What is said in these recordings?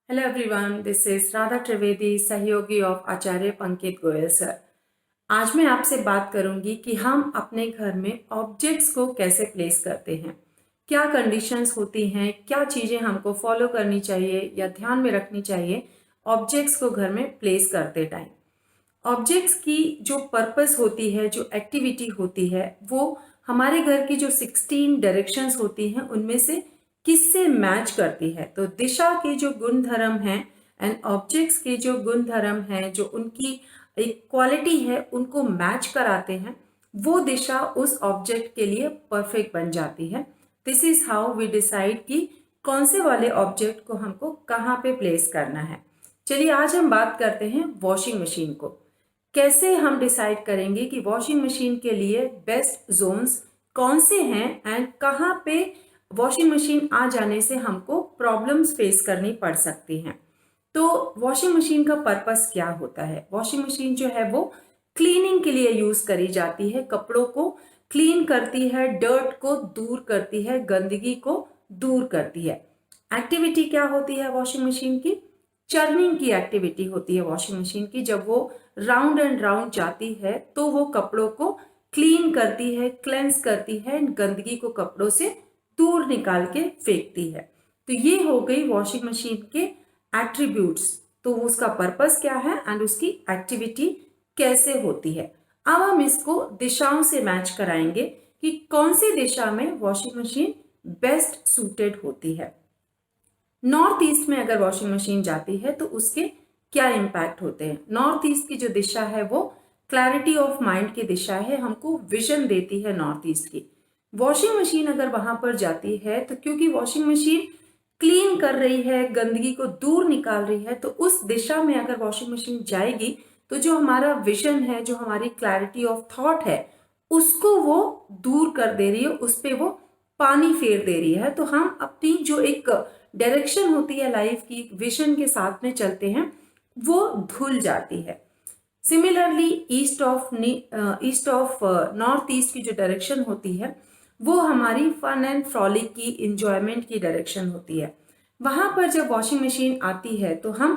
Hello everyone, this is Radha Trivedi, सहयोगी of Acharya Pankaj Goyal sir. आज मैं आपसे बात करूंगी कि हम अपने घर में ऑब्जेक्ट्स को कैसे प्लेस करते हैं, क्या कंडीशंस होती हैं, क्या चीज़ें हमको फॉलो करनी चाहिए या ध्यान में रखनी चाहिए ऑब्जेक्ट्स को घर में प्लेस करते टाइम। ऑब्जेक्ट्स की जो पर्पस होती है, जो एक्टिविटी होती है, वो हमारे घर की जो 16 डायरेक्शंस होती हैं उनमें से किससे मैच करती है। तो दिशा के जो गुण धर्म हैं एंड ऑब्जेक्ट्स के जो गुण धर्म हैं, जो उनकी एक क्वालिटी है, उनको मैच कराते हैं, वो दिशा उस ऑब्जेक्ट के लिए परफेक्ट बन जाती है। This is how we decide कि कौन से वाले ऑब्जेक्ट को हमको कहाँ पे प्लेस करना है। चलिए आज हम बात करते हैं वॉशिंग मशीन को। कैसे हम डिसाइड करेंगे कि वॉशिंग मशीन के लिए बेस्ट जोन्स कौन से हैं एंड कहाँ पे वॉशिंग मशीन आ जाने से हमको प्रॉब्लम्स फेस करनी पड़ सकती हैं। तो वॉशिंग मशीन का पर्पस क्या होता है? वॉशिंग मशीन जो है वो क्लीनिंग के लिए यूज करी जाती है, कपड़ों को क्लीन करती है, डर्ट को दूर करती है, गंदगी को दूर करती है। एक्टिविटी क्या होती है वॉशिंग मशीन की? चर्निंग की एक्टिविटी होती है वॉशिंग मशीन की। जब वो राउंड एंड राउंड जाती है तो वो कपड़ों को क्लीन करती है, क्लेंस करती है, गंदगी को कपड़ों से दूर निकाल के फेंकती है। तो ये हो गई वॉशिंग मशीन के एट्रीब्यूट्स। तो उसका पर्पस क्या है एंड उसकी एक्टिविटी कैसे होती है। अब हम इसको दिशाओं से मैच कराएंगे कि कौन सी दिशा में वॉशिंग मशीन बेस्ट सूटेड होती है। नॉर्थ ईस्ट में अगर वॉशिंग मशीन जाती है तो उसके क्या इम्पैक्ट होते हैं? नॉर्थ ईस्ट की जो दिशा है वो क्लैरिटी ऑफ माइंड की दिशा है, हमको विजन देती है नॉर्थ ईस्ट की। वॉशिंग मशीन अगर वहां पर जाती है तो क्योंकि वॉशिंग मशीन क्लीन कर रही है, गंदगी को दूर निकाल रही है, तो उस दिशा में अगर वॉशिंग मशीन जाएगी तो जो हमारा विजन है, जो हमारी क्लैरिटी ऑफ थॉट है, उसको वो दूर कर दे रही है, उस पर वो पानी फेर दे रही है। तो हम अपनी जो एक डायरेक्शन होती है लाइफ की, विजन के साथ में चलते हैं, वो धुल जाती है। Similarly east of north east की जो डायरेक्शन होती है वो हमारी फन एंड फ्रॉलिक की, इंजॉयमेंट की डायरेक्शन होती है। वहां पर जब वॉशिंग मशीन आती है तो हम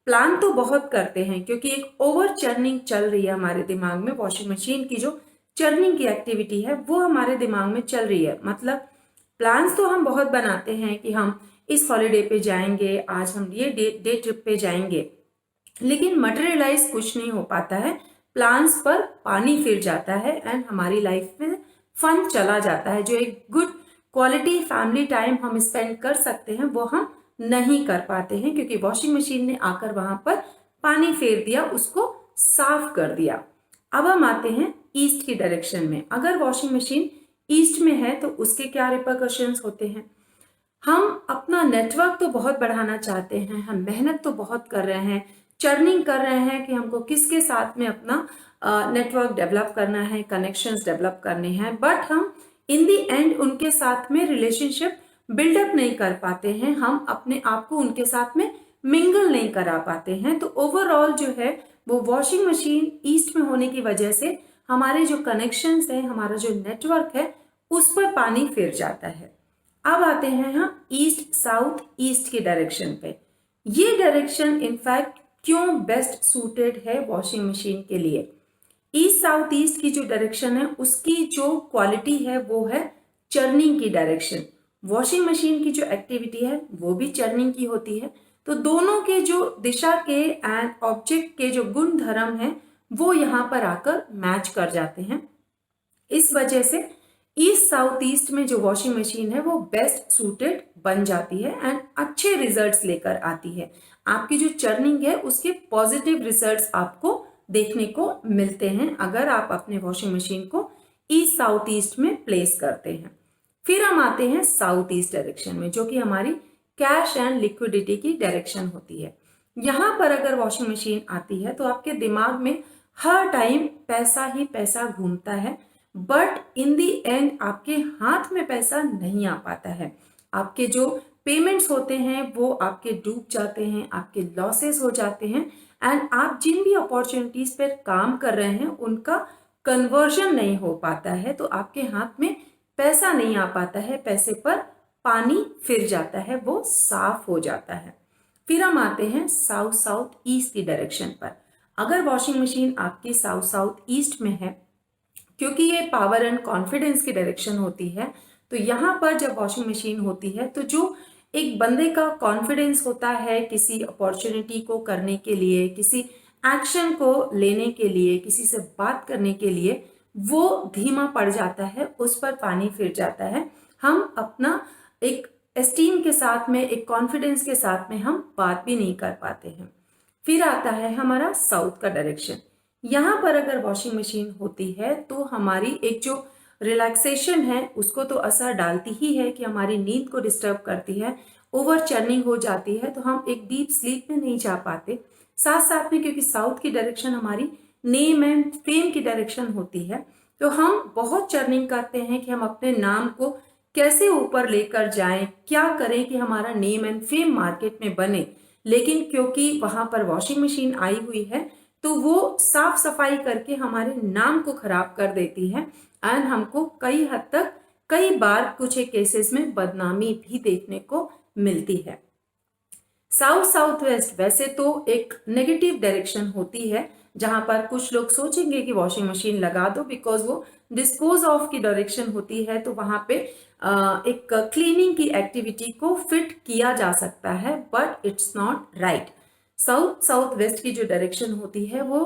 प्लान तो बहुत करते हैं क्योंकि एक ओवर चर्निंग चल रही है हमारे दिमाग में। वॉशिंग मशीन की जो चर्निंग की एक्टिविटी है वो हमारे दिमाग में चल रही है। मतलब प्लान्स तो हम बहुत बनाते हैं कि हम इस हॉलीडे पे जाएंगे, आज हम ये डे ट्रिप पे जाएंगे, लेकिन मटेरियलाइज कुछ नहीं हो पाता है। प्लान्स पर पानी फिर जाता है एंड हमारी लाइफ में फन चला जाता है। जो एक गुड क्वालिटी फैमिली टाइम हम स्पेंड कर सकते हैं वो हम नहीं कर पाते हैं क्योंकि वॉशिंग मशीन ने आकर वहां पर पानी फेर दिया, उसको साफ कर दिया। अब हम आते हैं ईस्ट की डायरेक्शन में। अगर वॉशिंग मशीन ईस्ट में है तो उसके क्या रिपरकशंस होते हैं? हम अपना नेटवर्क तो बहुत बढ़ाना चाहते हैं, हम मेहनत तो बहुत कर रहे हैं, चर्निंग कर रहे हैं कि हमको किसके साथ में अपना नेटवर्क डेवलप करना है, कनेक्शंस डेवलप करने हैं, बट हम इन दी एंड उनके साथ में रिलेशनशिप बिल्डअप नहीं कर पाते हैं, हम अपने आप को उनके साथ में मिंगल नहीं करा पाते हैं। तो ओवरऑल जो है वो वॉशिंग मशीन ईस्ट में होने की वजह से हमारे जो कनेक्शंस है, हमारा जो नेटवर्क है, उस पर पानी फिर जाता है। अब आते हैं हम ईस्ट साउथ ईस्ट की डायरेक्शन पे। ये डायरेक्शन इनफैक्ट क्यों बेस्ट सूटेड है वॉशिंग मशीन के लिए? ईस्ट साउथ ईस्ट की जो डायरेक्शन है उसकी जो क्वालिटी है वो है चर्निंग की डायरेक्शन। वॉशिंग मशीन की जो एक्टिविटी है वो भी चर्निंग की होती है। तो दोनों के जो दिशा के एंड ऑब्जेक्ट के जो गुण धर्म है वो यहाँ पर आकर मैच कर जाते हैं। इस वजह से ईस्ट साउथ ईस्ट में जो वॉशिंग मशीन है वो बेस्ट सूटेड बन जाती है एंड अच्छे रिजल्ट्स लेकर आती है। आपकी जो चर्निंग है उसके पॉजिटिव रिजल्ट्स आपको देखने को मिलते हैं अगर आप अपने वॉशिंग मशीन को ईस्ट साउथ ईस्ट में प्लेस करते हैं। फिर हम आते हैं साउथ ईस्ट डायरेक्शन में, जो कि हमारी कैश एंड लिक्विडिटी की डायरेक्शन होती है। यहाँ पर अगर वॉशिंग मशीन आती है तो आपके दिमाग में हर टाइम पैसा ही पैसा घूमता है, बट इन दी एंड आपके हाथ में पैसा नहीं आ पाता है। आपके जो पेमेंट्स होते हैं वो आपके डूब जाते हैं, आपके लॉसेस हो जाते हैं एंड आप जिन भी अपॉर्चुनिटीज पर काम कर रहे हैं उनका कन्वर्जन नहीं हो पाता है। तो आपके हाथ में पैसा नहीं आ पाता है, पैसे पर पानी फिर जाता है, वो साफ हो जाता है। फिर हम आते हैं साउथ साउथ ईस्ट की डायरेक्शन पर। अगर वॉशिंग मशीन आपकी साउथ साउथ ईस्ट में है, क्योंकि ये पावर एंड कॉन्फिडेंस की डायरेक्शन होती है, तो यहाँ पर जब वॉशिंग मशीन होती है तो जो एक बंदे का कॉन्फिडेंस होता है किसी अपॉर्चुनिटी को करने के लिए, किसी एक्शन को लेने के लिए, किसी से बात करने के लिए, वो धीमा पड़ जाता है, उस पर पानी फिर जाता है। हम अपना एक एस्टीम के साथ में, एक कॉन्फिडेंस के साथ में हम बात भी नहीं कर पाते हैं। फिर आता है हमारा साउथ का डायरेक्शन। यहाँ पर अगर वॉशिंग मशीन होती है तो हमारी एक जो रिलैक्सेशन है उसको तो असर डालती ही है कि हमारी नींद को डिस्टर्ब करती है, ओवर चर्निंग हो जाती है, तो हम एक डीप स्लीप में नहीं जा पाते। साथ साथ में क्योंकि साउथ की डायरेक्शन हमारी नेम एंड फेम की डायरेक्शन होती है, तो हम बहुत चर्निंग करते हैं कि हम अपने नाम को कैसे ऊपर लेकर जाएं, क्या करें कि हमारा नेम एंड फेम मार्केट में बने। लेकिन क्योंकि वहां पर वॉशिंग मशीन आई हुई है तो वो साफ सफाई करके हमारे नाम को खराब कर देती है एंड हमको कई हद तक, कई बार कुछ एक केसेस में बदनामी भी देखने को मिलती है। साउथ साउथ वेस्ट वैसे तो एक नेगेटिव डायरेक्शन होती है, जहां पर कुछ लोग सोचेंगे कि वॉशिंग मशीन लगा दो, बिकॉज वो डिस्पोज ऑफ की डायरेक्शन होती है, तो वहां पे एक क्लीनिंग की एक्टिविटी को फिट किया जा सकता है, but it's not right. South south west की जो डायरेक्शन होती है वो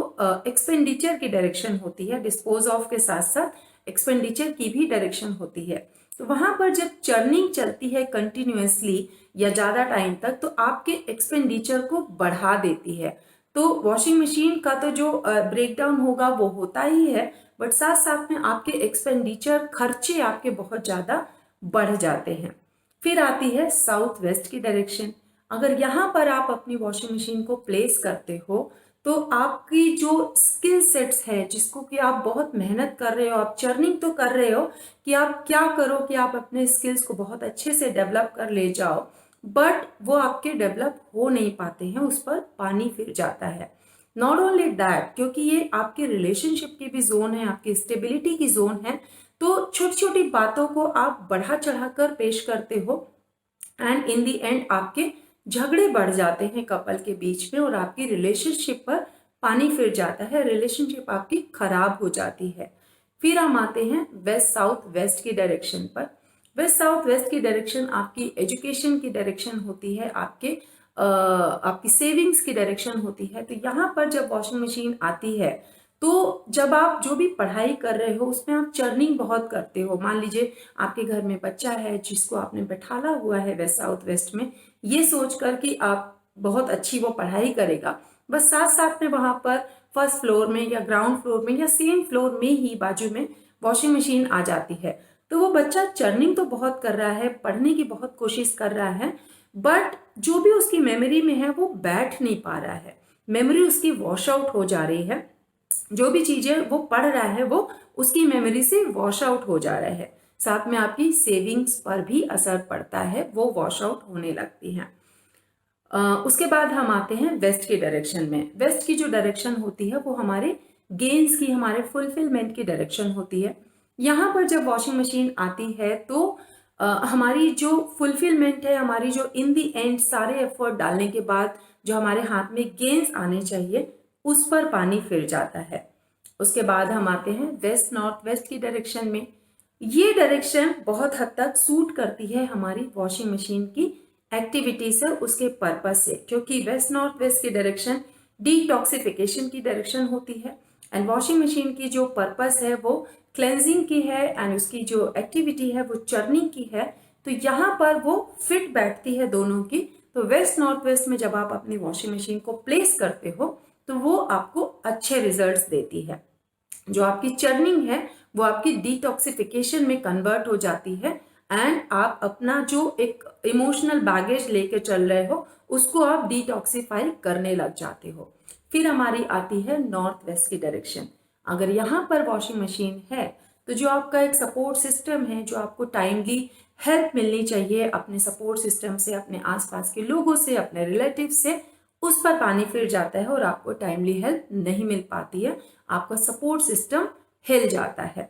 एक्सपेंडिचर की डायरेक्शन होती है, डिस्पोज ऑफ के साथ साथ एक्सपेंडिचर की भी डायरेक्शन होती है। तो वहां पर जब चर्निंग चलती है कंटिन्यूअसली या ज्यादा टाइम तक, तो आपके एक्सपेंडिचर को बढ़ा देती है। तो वॉशिंग मशीन का तो जो ब्रेकडाउन होगा वो होता ही है, बट साथ साथ में आपके एक्सपेंडिचर, खर्चे आपके बहुत ज्यादा बढ़ जाते हैं। फिर आती है साउथ वेस्ट की डायरेक्शन। अगर यहाँ पर आप अपनी वॉशिंग मशीन को प्लेस करते हो तो आपकी जो स्किल सेट्स है, जिसको कि आप बहुत मेहनत कर रहे हो, आप चर्निंग तो कर रहे हो कि आप क्या करो कि आप अपने स्किल्स को बहुत अच्छे से डेवलप कर ले जाओ, बट वो आपके डेवलप हो नहीं पाते हैं, उस पर पानी फिर जाता है। नॉट ओनली दैट, क्योंकि ये आपके रिलेशनशिप की भी जोन है, आपकी स्टेबिलिटी की जोन है, तो छोटी छोटी बातों को आप बढ़ा चढ़ाकर पेश करते हो एंड इन दी एंड आपके झगड़े बढ़ जाते हैं कपल के बीच में और आपकी रिलेशनशिप पर पानी फिर जाता है, रिलेशनशिप आपकी खराब हो जाती है। फिर हम आते हैं वेस्ट साउथ वेस्ट की डायरेक्शन पर। वेस्ट साउथ वेस्ट की डायरेक्शन आपकी एजुकेशन की डायरेक्शन होती है, आपकी सेविंग्स की डायरेक्शन होती है। तो यहाँ पर जब वॉशिंग मशीन आती है तो जब आप जो भी पढ़ाई कर रहे हो उसमें आप चर्निंग बहुत करते हो। मान लीजिए आपके घर में बच्चा है जिसको आपने बैठाला हुआ है वेस्ट साउथ वेस्ट में, ये सोचकर कि आप बहुत अच्छी वो पढ़ाई करेगा, बस साथ साथ में वहां पर फर्स्ट फ्लोर में या ग्राउंड फ्लोर में या सेम फ्लोर में ही बाजू में वॉशिंग मशीन आ जाती है, तो वो बच्चा चर्निंग तो बहुत कर रहा है, पढ़ने की बहुत कोशिश कर रहा है, बट जो भी उसकी मेमोरी में है वो बैठ नहीं पा रहा है, मेमोरी उसकी वॉश आउट हो जा रही है। जो भी चीजें वो पढ़ रहा है वो उसकी मेमोरी से वॉश आउट हो जा रहा है। साथ में आपकी सेविंग्स पर भी असर पड़ता है, वो वॉश आउट होने लगती हैं। उसके बाद हम आते हैं वेस्ट की डायरेक्शन में। वेस्ट की जो डायरेक्शन होती है वो हमारे गेन्स की, हमारे फुलफिलमेंट की डायरेक्शन होती है। यहाँ पर जब वॉशिंग मशीन आती है तो हमारी जो फुलफिलमेंट है, हमारी जो इन दी एंड सारे एफर्ट डालने के बाद जो हमारे हाथ में गेन्स आने चाहिए उस पर पानी फिर जाता है। उसके बाद हम आते हैं वेस्ट नॉर्थ वेस्ट की डायरेक्शन में। ये डायरेक्शन बहुत हद तक सूट करती है हमारी वॉशिंग मशीन की एक्टिविटी से, उसके पर्पस से, क्योंकि वेस्ट नॉर्थ वेस्ट की डायरेक्शन डिटॉक्सिफिकेशन की डायरेक्शन होती है एंड वॉशिंग मशीन की जो पर्पस है वो क्लेंजिंग की है एंड उसकी जो एक्टिविटी है वो चर्निंग की है। तो यहाँ पर वो फिट बैठती है दोनों की। तो वेस्ट नॉर्थ वेस्ट में जब आप अपनी वॉशिंग मशीन को प्लेस करते हो तो वो आपको अच्छे रिजल्ट्स देती है। जो आपकी चर्निंग है वो आपकी डिटॉक्सिफिकेशन में कन्वर्ट हो जाती है एंड आप अपना जो एक इमोशनल बैगेज लेके चल रहे हो उसको आप डिटॉक्सिफाई करने लग जाते हो। फिर हमारी आती है नॉर्थ वेस्ट की डायरेक्शन। अगर यहाँ पर वॉशिंग मशीन है तो जो आपका एक सपोर्ट सिस्टम है, जो आपको टाइमली हेल्प मिलनी चाहिए अपने सपोर्ट सिस्टम से, अपने आसपास के लोगों से, अपने रिलेटिव से, उस पर पानी फिर जाता है और आपको टाइमली हेल्प नहीं मिल पाती है, आपका सपोर्ट सिस्टम हिल जाता है।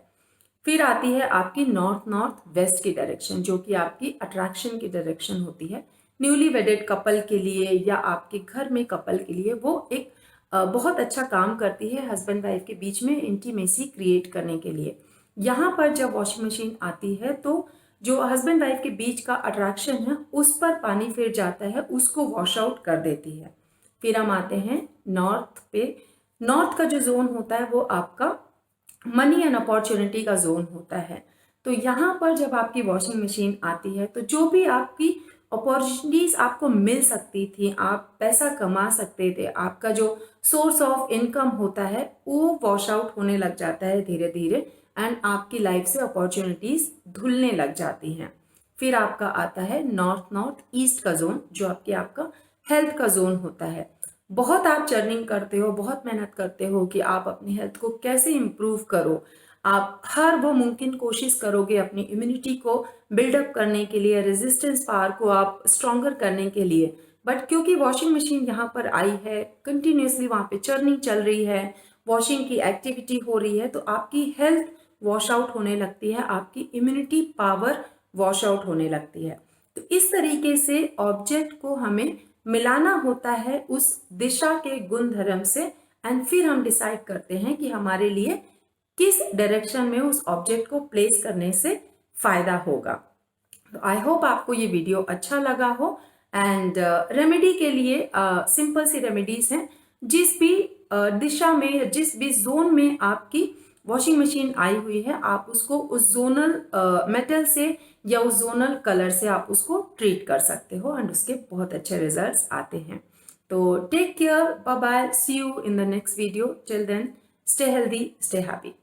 फिर आती है आपकी नॉर्थ नॉर्थ वेस्ट की डायरेक्शन, जो कि आपकी अट्रैक्शन की डायरेक्शन होती है। न्यूली वेडेड कपल के लिए या आपके घर में कपल के लिए वो एक बहुत अच्छा काम करती है हस्बैंड वाइफ के बीच में इंटीमेसी क्रिएट करने के लिए। यहाँ पर जब वॉशिंग मशीन आती है तो जो हस्बैंड वाइफ के बीच का अट्रैक्शन है उस पर पानी फिर जाता है, उसको वॉश आउट कर देती है। फिर हम आते हैं नॉर्थ पे। नॉर्थ का जो जोन होता है वो आपका मनी एंड अपॉर्चुनिटी का जोन होता है। तो यहाँ पर जब आपकी वॉशिंग मशीन आती है तो जो भी आपकी अपॉर्चुनिटीज आपको मिल सकती थी, आप पैसा कमा सकते थे, आपका जो सोर्स ऑफ इनकम होता है वो वॉश आउट होने लग जाता है धीरे धीरे एंड आपकी लाइफ से अपॉर्चुनिटीज धुलने लग जाती हैं। फिर आपका आता है नॉर्थ नॉर्थ ईस्ट का जोन, जो आपका हेल्थ का जोन होता है। बहुत आप जर्निंग करते हो, बहुत मेहनत करते हो कि आप अपनी हेल्थ को कैसे इम्प्रूव करो। आप हर वो मुमकिन कोशिश करोगे अपनी इम्यूनिटी को बिल्डअप करने के लिए, रेजिस्टेंस पावर को आप स्ट्रॉन्गर करने के लिए। बट क्योंकि वॉशिंग मशीन यहाँ पर आई है, कंटिन्यूसली वहाँ पे चर्निंग चल रही है, वॉशिंग की एक्टिविटी हो रही है, तो आपकी हेल्थ वॉश आउट होने लगती है, आपकी इम्यूनिटी पावर वॉश आउट होने लगती है। तो इस तरीके से ऑब्जेक्ट को हमें मिलाना होता है उस दिशा के गुण धर्म से एंड फिर हम डिसाइड करते हैं कि हमारे लिए किस डायरेक्शन में उस ऑब्जेक्ट को प्लेस करने से फायदा होगा। तो आई होप आपको ये वीडियो अच्छा लगा हो एंड रेमेडी के लिए सिंपल सी रेमेडीज हैं। जिस भी दिशा में, जिस भी जोन में आपकी वॉशिंग मशीन आई हुई है, आप उसको उस जोनल मेटल से या उस जोनल कलर से आप उसको ट्रीट कर सकते हो एंड उसके बहुत अच्छे रिजल्ट्स आते हैं। तो take care, bye bye, see you in the next video. Till then, stay healthy, stay happy.